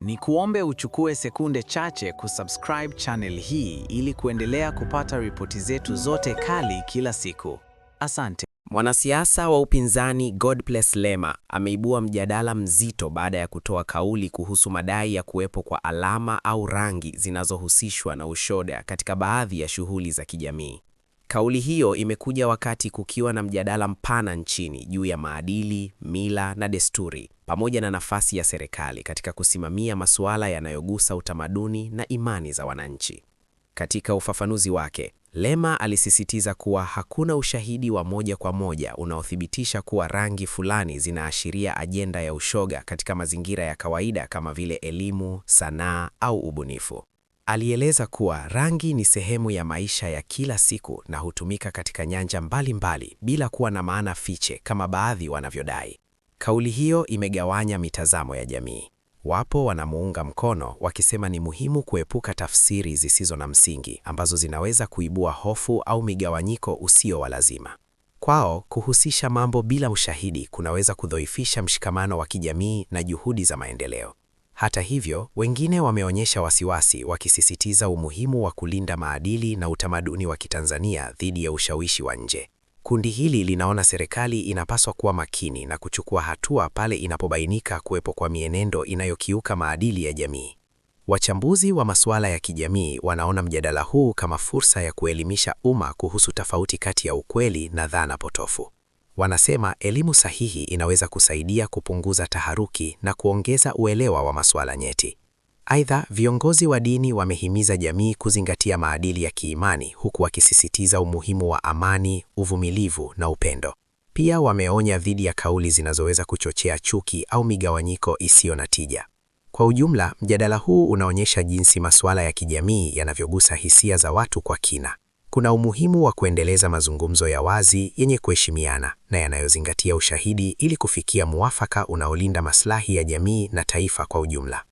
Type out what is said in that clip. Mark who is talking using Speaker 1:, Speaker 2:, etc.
Speaker 1: ni kuombe uchukue sekunde chache kusubscribe channel hii ili kuendelea kupata ripoti zetu zote kali kila siku. Asante.
Speaker 2: Mwanasiasa wa upinzani Godbless Lema ameibua mjadala mzito baada ya kutoa kauli kuhusu madai ya kuwepo kwa alama au rangi zinazohusishwa na ushoga katika baadhi ya shughuli za kijamii. Kauli hiyo imekuja wakati kukiwa na mjadala mpana nchini juu ya maadili, mila na desturi, pamoja na nafasi ya serikali katika kusimamia masuala yanayogusa utamaduni na imani za wananchi. Katika ufafanuzi wake, Lema alisisitiza kuwa hakuna ushahidi wa moja kwa moja unaothibitisha kuwa rangi fulani zinaashiria ajenda ya ushoga katika mazingira ya kawaida kama vile elimu, sanaa au ubunifu. Alieleza kuwa rangi ni sehemu ya maisha ya kila siku na hutumika katika nyanja mbalimbali bila kuwa na maana fiche kama baadhi wanavyodai. Kauli hiyo imegawanya mitazamo ya jamii. Wapo wanamuunga mkono wakisema ni muhimu kuepuka tafsiri zisizo na msingi ambazo zinaweza kuibua hofu au migawanyiko usio wa lazima. Kwao, kuhusisha mambo bila ushahidi kunaweza kudhoofisha mshikamano wa kijamii na juhudi za maendeleo. Hata hivyo, wengine wameonyesha wasiwasi wakisisitiza umuhimu wa kulinda maadili na utamaduni wa Kitanzania dhidi ya ushawishi wa nje. Kundi hili linaona serikali inapaswa kuwa makini na kuchukua hatua pale inapobainika kuwepo kwa mienendo inayokiuka maadili ya jamii. Wachambuzi wa masuala ya kijamii wanaona mjadala huu kama fursa ya kuelimisha umma kuhusu tofauti kati ya ukweli na dhana potofu. Wanasema elimu sahihi inaweza kusaidia kupunguza taharuki na kuongeza uelewa wa masuala nyeti. Aidha, viongozi wa dini wamehimiza jamii kuzingatia maadili ya kiimani huku wakisisitiza umuhimu wa amani, uvumilivu na upendo. Pia wameonya dhidi ya kauli zinazoweza kuchochea chuki au migawanyiko isiyo na tija. Kwa ujumla, mjadala huu unaonyesha jinsi masuala ya kijamii yanavyogusa hisia za watu kwa kina. Kuna umuhimu wa kuendeleza mazungumzo ya wazi yenye kuheshimiana na yanayozingatia ushahidi ili kufikia muafaka unaolinda maslahi ya jamii na taifa kwa ujumla.